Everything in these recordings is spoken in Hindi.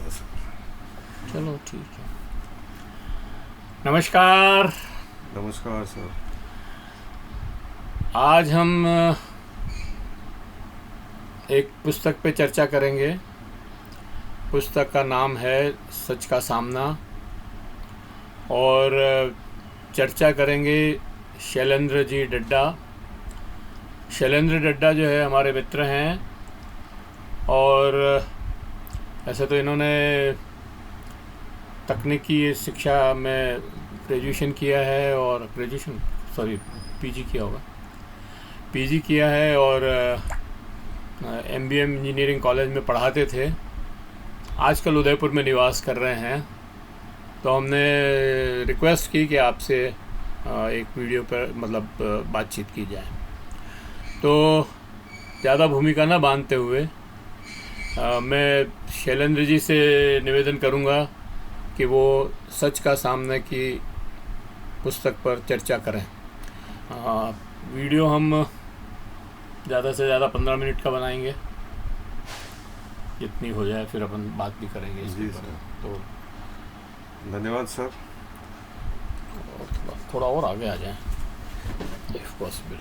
है सर। चलो ठीक है। नमस्कार। नमस्कार सर। आज हम एक पुस्तक पे चर्चा करेंगे। पुस्तक का नाम है सच का सामना, और चर्चा करेंगे शैलेंद्र जी डड्डा। शैलेंद्र डड्डा जो है हमारे मित्र हैं, और ऐसे तो इन्होंने तकनीकी शिक्षा में ग्रेजुएशन किया है, और पीजी किया होगा, पीजी किया है, और एमबीए इंजीनियरिंग कॉलेज में पढ़ाते थे। आजकल उदयपुर में निवास कर रहे हैं। तो हमने रिक्वेस्ट की कि आपसे एक वीडियो पर बातचीत की जाए। तो ज़्यादा भूमिका ना बांधते हुए मैं शैलेंद्र जी से निवेदन करूंगा कि वो सच का सामने की पुस्तक पर चर्चा करें। वीडियो हम ज़्यादा से ज़्यादा 15 मिनट का बनाएंगे, जितनी हो जाए फिर अपन बात भी करेंगे इसके जी ऊपर। सर, तो धन्यवाद सर। थोड़ा और आगे आ जाएं इफ पॉसिबल।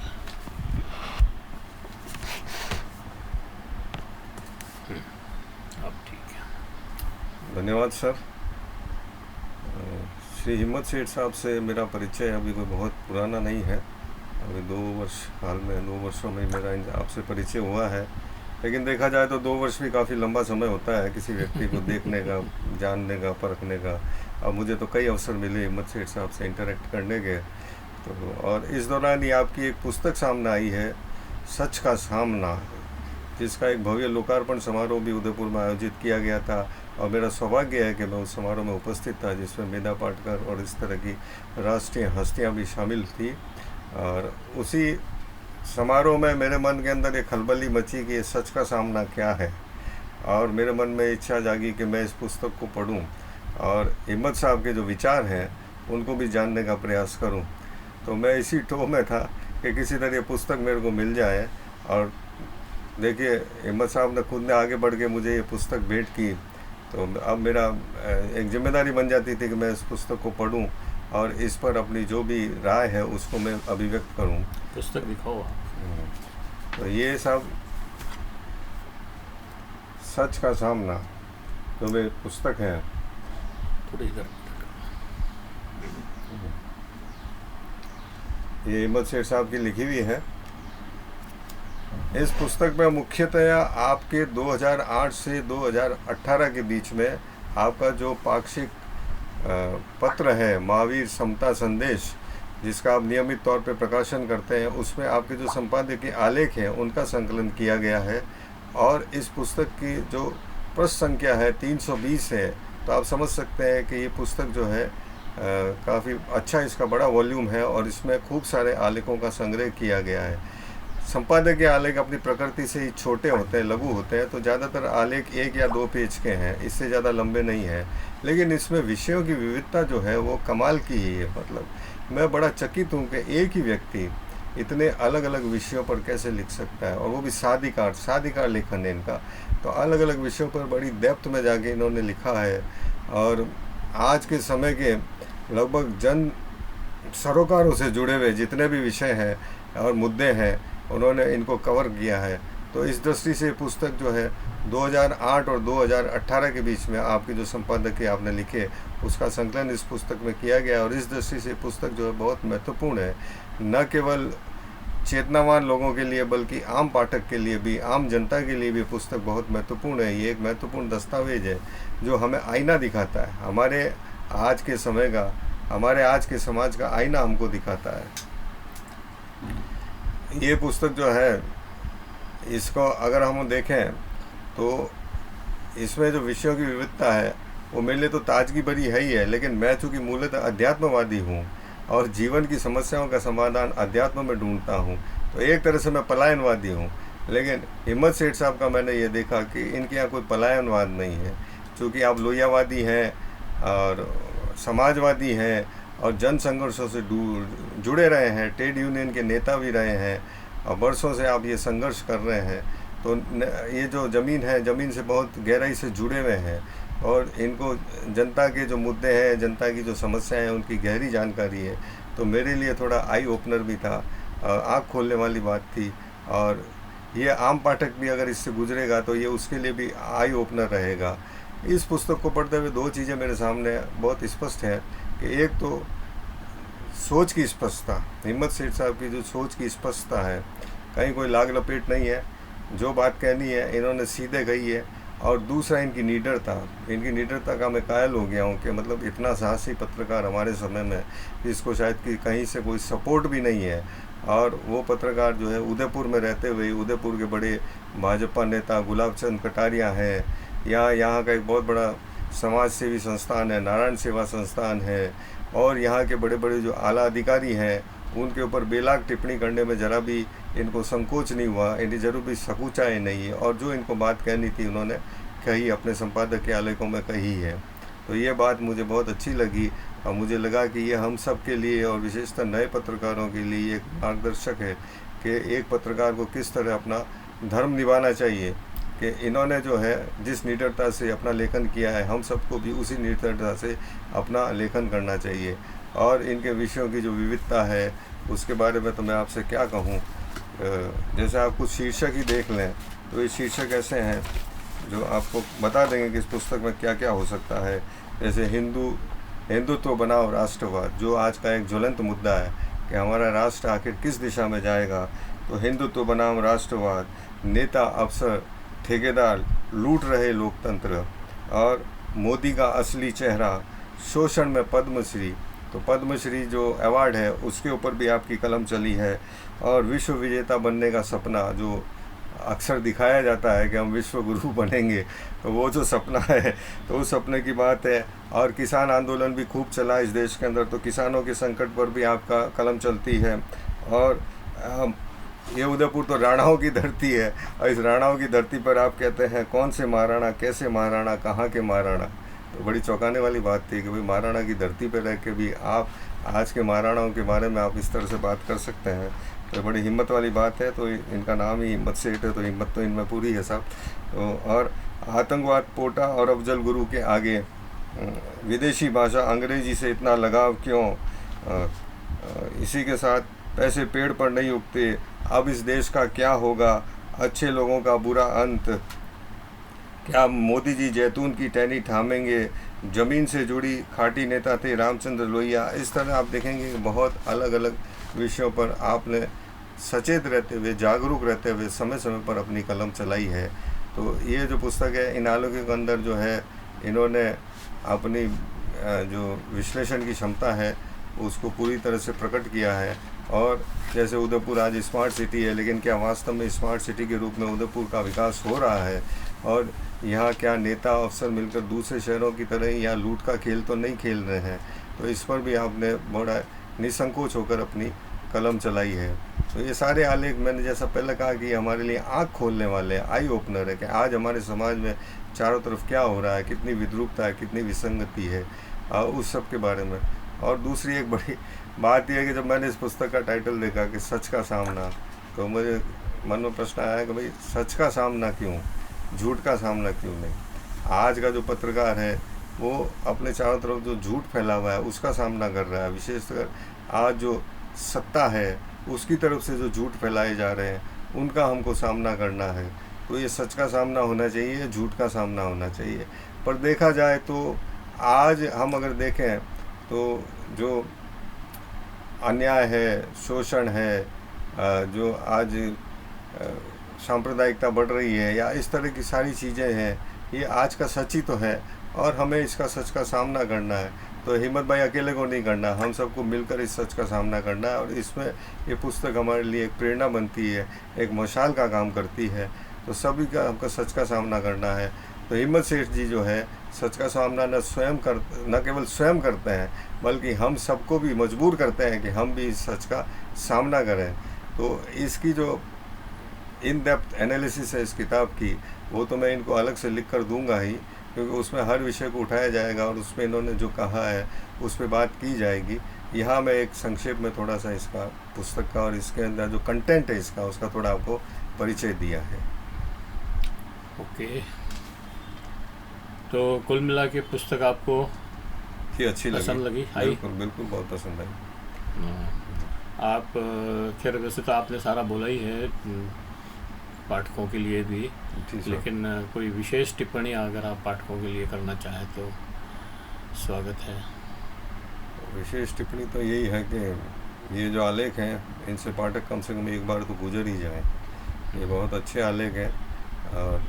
अब ठीक है। धन्यवाद सर। श्री हिम्मत सेठ साहब से मेरा परिचय अभी कोई बहुत पुराना नहीं है। अभी 2 वर्ष, हाल में 2 वर्षों में मेरा आपसे परिचय हुआ है। लेकिन देखा जाए तो 2 वर्ष भी काफ़ी लंबा समय होता है किसी व्यक्ति को देखने का, जानने का, परखने का। अब मुझे तो कई अवसर मिले हिम्मत सेठ साहब से इंटरेक्ट करने के। तो और इस दौरान ही आपकी एक पुस्तक सामने आई है, सच का सामना, जिसका एक भव्य लोकार्पण समारोह भी उदयपुर में आयोजित किया गया था। और मेरा सौभाग्य है कि मैं उस समारोह में उपस्थित था, जिसमें मेधा पाटकर और इस तरह की राष्ट्रीय हस्तियां भी शामिल थी। और उसी समारोह में मेरे मन के अंदर एक खलबली मची कि सच का सामना क्या है। और मेरे मन में इच्छा जागी कि मैं इस पुस्तक को पढूं और हिम्मत साहब के जो विचार हैं उनको भी जानने का प्रयास करूं। तो मैं इसी टोह में था कि किसी तरह ये पुस्तक मेरे को मिल जाए। और देखिए, हिम्मत साहब ने खुद ने आगे बढ़ के मुझे ये पुस्तक भेंट की। तो अब मेरा एक जिम्मेदारी बन जाती थी कि मैं इस पुस्तक को पढूं और इस पर अपनी जो भी राय है उसको मैं अभिव्यक्त करूं। पुस्तक दिखाओ आप। तो ये सब सच का सामना जो मेरी पुस्तक है, थोड़ी इधर। ये हिम्मत सेठ साहब की लिखी हुई है। इस पुस्तक में मुख्यतया आपके 2008 से 2018 के बीच में आपका जो पाक्षिक पत्र है, महावीर समता संदेश, जिसका आप नियमित तौर पे प्रकाशन करते हैं, उसमें आपके जो संपादकीय आलेख हैं उनका संकलन किया गया है। और इस पुस्तक की जो पृष्ठ संख्या है 320 है। तो आप समझ सकते हैं कि ये पुस्तक जो है काफ़ी अच्छा, इसका बड़ा वॉल्यूम है और इसमें खूब सारे आलेखों का संग्रह किया गया है। संपादकीय आलेख अपनी प्रकृति से ही छोटे होते हैं, लघु होते हैं, तो ज़्यादातर आलेख 1 या 2 पेज के हैं, इससे ज़्यादा लंबे नहीं हैं। लेकिन इसमें विषयों की विविधता जो है वो कमाल की ही है। मतलब मैं बड़ा चकित हूँ कि एक ही व्यक्ति इतने अलग अलग विषयों पर कैसे लिख सकता है, और वो भी साधिकार लेखन है इनका। तो अलग अलग विषयों पर बड़ी डेप्थ में जाके इन्होंने लिखा है। और आज के समय के लगभग जन सरोकारों से जुड़े हुए जितने भी विषय हैं और मुद्दे हैं, उन्होंने इनको कवर किया है। तो इस दृष्टि से पुस्तक जो है 2008 और 2018 के बीच में आपके जो संपादकीय आपने लिखे, उसका संकलन इस पुस्तक में किया गया। और इस दृष्टि से पुस्तक जो है बहुत महत्वपूर्ण है, न केवल चेतनावान लोगों के लिए बल्कि आम पाठक के लिए भी, आम जनता के लिए भी पुस्तक बहुत महत्वपूर्ण है। ये एक महत्वपूर्ण दस्तावेज है जो हमें आईना दिखाता है, हमारे आज के समय का, हमारे आज के समाज का आईना हमको दिखाता है। ये पुस्तक जो है, इसको अगर हम देखें तो इसमें जो विषयों की विविधता है वो मेरे लिए तो ताजगी भरी है ही है। लेकिन मैं चूँकि मूलतः अध्यात्मवादी हूँ और जीवन की समस्याओं का समाधान अध्यात्म में ढूंढता हूँ, तो एक तरह से मैं पलायनवादी हूँ। लेकिन हिम्मत सेठ साहब का मैंने ये देखा कि इनके यहाँ कोई पलायनवाद नहीं है। चूँकि आप लोहियावादी हैं और समाजवादी हैं और जन संघर्षों से जुड़े रहे हैं, ट्रेड यूनियन के नेता भी रहे हैं और वर्षों से आप ये संघर्ष कर रहे हैं, तो ये जो ज़मीन है, ज़मीन से बहुत गहराई से जुड़े हुए हैं। और इनको जनता के जो मुद्दे हैं, जनता की जो समस्याएं हैं, उनकी गहरी जानकारी है। तो मेरे लिए थोड़ा आई ओपनर भी था, आँख खोलने वाली बात थी। और ये आम पाठक भी अगर इससे गुजरेगा तो ये उसके लिए भी आई ओपनर रहेगा। इस पुस्तक को पढ़ते हुए दो चीज़ें मेरे सामने बहुत स्पष्ट हैं कि एक तो सोच की स्पष्टता, हिम्मत सेठ साहब की जो सोच की स्पष्टता है, कहीं कोई लाग लपेट नहीं है, जो बात कहनी है इन्होंने सीधे कही है। और दूसरा इनकी निडरता का मैं कायल हो गया हूँ कि मतलब इतना साहसी पत्रकार हमारे समय में, जिसको शायद कि कहीं से कोई सपोर्ट भी नहीं है। और वो पत्रकार जो है उदयपुर में रहते हुए, उदयपुर के बड़े भाजपा नेता गुलाब चंद कटारिया हैं, या यहाँ का एक बहुत बड़ा समाज सेवी संस्थान है नारायण सेवा संस्थान है, और यहाँ के बड़े बड़े जो आला अधिकारी हैं उनके ऊपर बेलाग टिप्पणी करने में ज़रा भी इनको संकोच नहीं हुआ, इन्हें जरूर भी सकुचाए नहीं है। और जो इनको बात कहनी थी उन्होंने कही, अपने संपादक के आलेखों में कही है। तो ये बात मुझे बहुत अच्छी लगी और मुझे लगा कि ये हम सब के लिए और विशेषतः नए पत्रकारों के लिए एक मार्गदर्शक है कि एक पत्रकार को किस तरह अपना धर्म निभाना चाहिए। कि इन्होंने जो है जिस निडरता से अपना लेखन किया है, हम सबको भी उसी निडरता से अपना लेखन करना चाहिए। और इनके विषयों की जो विविधता है उसके बारे में तो मैं आपसे क्या कहूँ। जैसे आप कुछ शीर्षक ही देख लें तो ये शीर्षक ऐसे हैं जो आपको बता देंगे कि इस पुस्तक में क्या क्या हो सकता है। जैसे हिंदुत्व बनाम राष्ट्रवाद, जो आज का एक ज्वलंत मुद्दा है कि हमारा राष्ट्र आखिर किस दिशा में जाएगा। तो हिंदुत्व बनाम राष्ट्रवाद, नेता अफसर ठेकेदार लूट रहे लोकतंत्र, और मोदी का असली चेहरा, शोषण में पद्मश्री। तो पद्मश्री जो अवार्ड है उसके ऊपर भी आपकी कलम चली है। और विश्व विजेता बनने का सपना, जो अक्सर दिखाया जाता है कि हम विश्व गुरु बनेंगे, तो वो जो सपना है तो उस सपने की बात है। और किसान आंदोलन भी खूब चला इस देश के अंदर, तो किसानों के संकट पर भी आपका कलम चलती है। और ये उदयपुर तो राणाओं की धरती है, और इस राणाओं की धरती पर आप कहते हैं कौन से महाराणा, कैसे महाराणा, कहाँ के महाराणा। तो बड़ी चौंकाने वाली बात थी कि भाई महाराणा की धरती पर रह के भी आप आज के महाराणाओं के बारे में आप इस तरह से बात कर सकते हैं, तो बड़ी हिम्मत वाली बात है। तो इनका नाम ही हिम्मत सेठ है, तो हिम्मत तो इनमें पूरी है साहब। तो और आतंकवाद पोटा और अफजल गुरु के आगे, विदेशी भाषा अंग्रेजी से इतना लगाव क्यों, इसी के साथ पैसे पेड़ पर नहीं उगते, अब इस देश का क्या होगा, अच्छे लोगों का बुरा अंत, क्या मोदी जी जैतून की टहनी थामेंगे, ज़मीन से जुड़ी खाटी नेता थे रामचंद्र लोहिया। इस तरह आप देखेंगे कि बहुत अलग अलग विषयों पर आपने सचेत रहते हुए, जागरूक रहते हुए समय समय पर अपनी कलम चलाई है। तो ये जो पुस्तक है, इन आलोकों के अंदर जो है इन्होंने अपनी जो विश्लेषण की क्षमता है उसको पूरी तरह से प्रकट किया है। और जैसे उदयपुर आज स्मार्ट सिटी है, लेकिन क्या वास्तव में स्मार्ट सिटी के रूप में उदयपुर का विकास हो रहा है, और यहाँ क्या नेता अफसर मिलकर दूसरे शहरों की तरह ही यहाँ लूट का खेल तो नहीं खेल रहे हैं। तो इस पर भी आपने बड़ा निसंकोच होकर अपनी कलम चलाई है। तो ये सारे आलेख, मैंने जैसा पहले कहा कि हमारे लिए आँख खोलने वाले, आई ओपनर है कि आज हमारे समाज में चारों तरफ क्या हो रहा है, कितनी विद्रूपता है, कितनी विसंगति है, उस सब के बारे में। और दूसरी एक बड़ी बात यह है कि जब मैंने इस पुस्तक का टाइटल देखा कि सच का सामना, तो मुझे मन में प्रश्न आया कि भाई सच का सामना क्यों, झूठ का सामना क्यों नहीं। आज का जो पत्रकार है वो अपने चारों तरफ जो झूठ फैला हुआ है उसका सामना कर रहा है। विशेषकर आज जो सत्ता है उसकी तरफ से जो झूठ फैलाए जा रहे हैं उनका हमको सामना करना है। तो ये सच का सामना होना चाहिए, झूठ का सामना होना चाहिए। पर देखा जाए तो आज हम अगर देखें तो जो अन्याय है, शोषण है, जो आज सांप्रदायिकता बढ़ रही है, या इस तरह की सारी चीज़ें हैं, ये आज का सच ही तो है और हमें इसका सच का सामना करना है। तो हिम्मत भाई अकेले को नहीं करना, हम सबको मिलकर इस सच का सामना करना है। और इसमें ये पुस्तक हमारे लिए एक प्रेरणा बनती है, एक मशाल का काम करती है। तो सभी का हमको सच का सामना करना है। तो हिम्मत सेठ जी जो है सच का सामना न केवल स्वयं करते हैं, बल्कि हम सबको भी मजबूर करते हैं कि हम भी इस सच का सामना करें। तो इसकी जो इन डेप्थ एनालिसिस है इस किताब की, वो तो मैं इनको अलग से लिख कर दूंगा ही, क्योंकि उसमें हर विषय को उठाया जाएगा और उसमें इन्होंने जो कहा है उस पर बात की जाएगी। यहाँ मैं एक संक्षेप में थोड़ा सा इसका पुस्तक का और इसके अंदर जो कंटेंट है इसका, उसका थोड़ा आपको परिचय दिया है। ओके, तो कुल मिला के पुस्तक आपको कि अच्छी पसंद लगी? आई? बिल्कुल बिल्कुल बहुत पसंद आई। आप खैर वैसे तो आपने सारा बोला ही है पाठकों के लिए भी, जी सर। लेकिन कोई विशेष टिप्पणी अगर आप पाठकों के लिए करना चाहें तो स्वागत है। विशेष टिप्पणी तो यही है कि ये जो आलेख हैं इनसे पाठक कम से कम एक बार तो गुजर ही जाए। ये बहुत अच्छे आलेख हैं और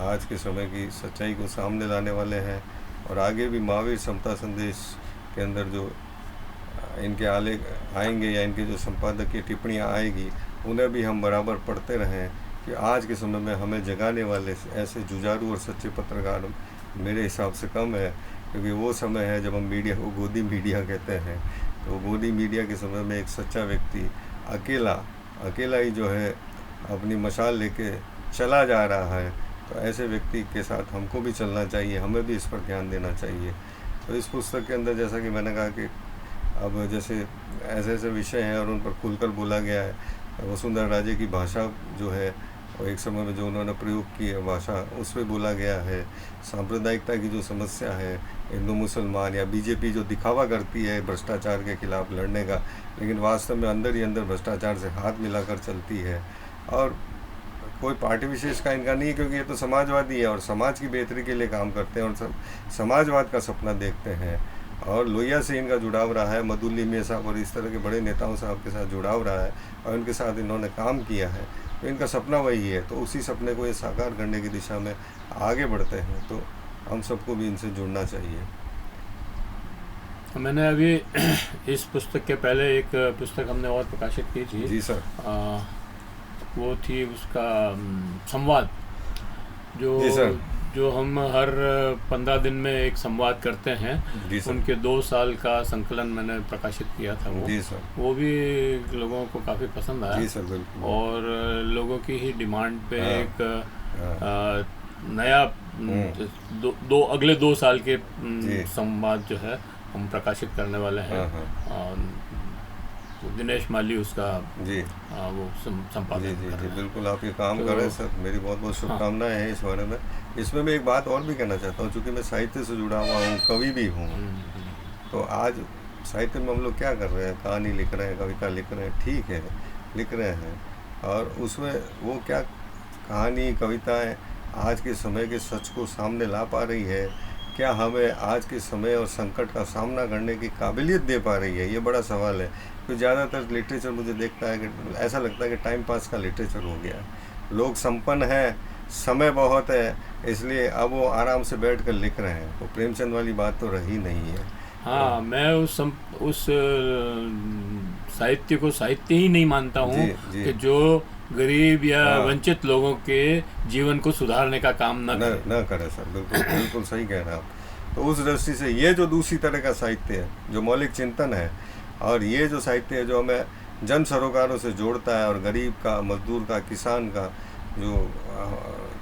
आज के समय की सच्चाई को सामने लाने वाले हैं, और आगे भी महावीर समता संदेश के अंदर जो इनके आलेख आएंगे या इनके जो संपादकीय टिप्पणियाँ आएगी उन्हें भी हम बराबर पढ़ते रहें कि आज के समय में हमें जगाने वाले ऐसे जुझारू और सच्चे पत्रकार मेरे हिसाब से कम है, क्योंकि वो समय है जब हम मीडिया को गोदी मीडिया कहते हैं। तो गोदी मीडिया के समय में एक सच्चा व्यक्ति अकेला ही जो है अपनी मशाल लेके चला जा रहा है, तो ऐसे व्यक्ति के साथ हमको भी चलना चाहिए, हमें भी इस पर ध्यान देना चाहिए। तो इस पुस्तक के अंदर जैसा कि मैंने कहा कि अब जैसे ऐसे ऐसे विषय हैं और उन पर खुलकर बोला गया है। वसुंधरा राजे की भाषा जो है और एक समय में जो उन्होंने प्रयोग की है भाषा, उस पर बोला गया है। सांप्रदायिकता की जो समस्या है, हिंदू मुसलमान या बीजेपी जो दिखावा करती है भ्रष्टाचार के खिलाफ लड़ने का, लेकिन वास्तव में अंदर ही अंदर भ्रष्टाचार से हाथ मिलाकर चलती है। और कोई पार्टी विशेष का इनका नहीं, क्योंकि ये तो समाजवादी है और समाज की बेहतरी के लिए काम करते हैं और सब समाजवाद का सपना देखते हैं। और लोहिया से इनका जुड़ाव रहा है, मधुली मियां साहब और इस तरह के बड़े नेताओं साहब के साथ जुड़ाव रहा है और उनके साथ इन्होंने काम किया है, तो इनका सपना वही है। तो उसी सपने को ये साकार करने की दिशा में आगे बढ़ते हैं, तो हम सबको भी इनसे जुड़ना चाहिए। मैंने अभी इस पुस्तक के पहले एक पुस्तक हमने और प्रकाशित की थी। जी सर। वो थी उसका संवाद, जी सर। जो हम हर 15 दिन में एक संवाद करते हैं। जी सर। उनके 2 साल का संकलन मैंने प्रकाशित किया था वो। जी सर। वो भी लोगों को काफ़ी पसंद आया। जी सर बिल्कुल। और लोगों की ही डिमांड पे हाँ, एक नया अगले 2 साल के संवाद जो है हम प्रकाशित करने वाले हैं। दिनेश माली उसका जी वो संपादन जी कर रहे हैं। बिल्कुल, आप ये काम करें सर, मेरी बहुत बहुत शुभकामनाएं हैं इस बारे में। इसमें मैं एक बात और भी कहना चाहता हूँ, चूँकि मैं साहित्य से जुड़ा हुआ हूँ, कवि भी हूँ, तो आज साहित्य में हम लोग क्या कर रहे हैं, कहानी लिख रहे हैं, कविता लिख रहे हैं, ठीक है लिख रहे हैं, और उसमें वो क्या कहानी कविताएँ आज के समय के सच को सामने ला पा रही है, क्या हमें आज के समय और संकट का सामना करने की काबिलियत दे पा रही है, ये बड़ा सवाल है। तो ज़्यादातर लिटरेचर मुझे देखता है कि ऐसा लगता है कि टाइम पास का लिटरेचर हो गया है। लोग संपन्न हैं, समय बहुत है, इसलिए अब वो आराम से बैठ कर लिख रहे हैं। तो प्रेमचंद वाली बात तो रही नहीं है। हाँ, मैं उस साहित्य को साहित्य ही नहीं मानता हूँ कि जो गरीब या वंचित लोगों के जीवन को सुधारने का काम न करे सर। बिल्कुल बिल्कुल सही कह रहे हैं आप। तो उस दृष्टि से ये जो दूसरी तरह का साहित्य है, जो मौलिक चिंतन है, और ये जो साहित्य है जो हमें जन सरोकारों से जोड़ता है और गरीब का, मजदूर का, किसान का जो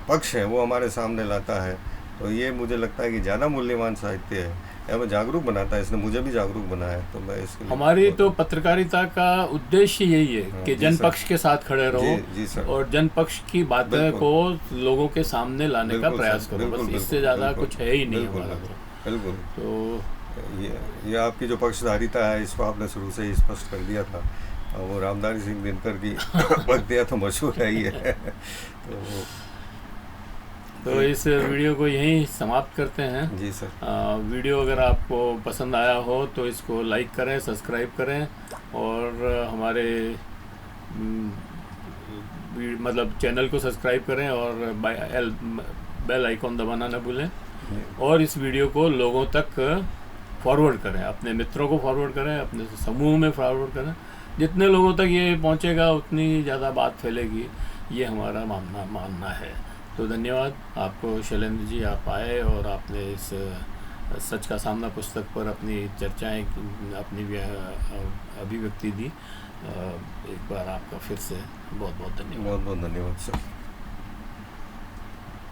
पक्ष है वो हमारे सामने लाता है, तो ये मुझे लगता है कि ज़्यादा मूल्यवान साहित्य है। हमें जागरूक बनाता है, इसने मुझे भी जागरूक बनाया है। तो मैं इसके लिए हमारी तो पत्रकारिता का उद्देश्य यही है कि जन पक्ष के साथ खड़े रहो। जी सर। और जन पक्ष की बातें को लोगों के सामने लाने का प्रयास करो, बस इससे ज़्यादा कुछ है ही नहीं हमारा। बिल्कुल। तो ये आपकी जो पक्षधारिता है इसको आपने शुरू से ही स्पष्ट कर दिया था, और वो रामधारी सिंह दिनकर की वक्तव्य तो मशहूर है ही है। तो इस वीडियो को यहीं समाप्त करते हैं। जी सर। वीडियो अगर आपको पसंद आया हो तो इसको लाइक करें, सब्सक्राइब करें, और हमारे मतलब चैनल को सब्सक्राइब करें और बेल आइकॉन दबाना न भूलें। और इस वीडियो को लोगों तक फॉरवर्ड करें, अपने मित्रों को फॉरवर्ड करें, अपने समूह में फॉरवर्ड करें। जितने लोगों तक ये पहुंचेगा उतनी ज़्यादा बात फैलेगी, ये हमारा मानना है। तो धन्यवाद आपको शैलेंद्र जी, आप आए और आपने इस सच का सामना पुस्तक पर अपनी चर्चाएं, अपनी अभिव्यक्ति दी। एक बार आपका फिर से बहुत बहुत धन्यवाद। बहुत बहुत धन्यवाद सर।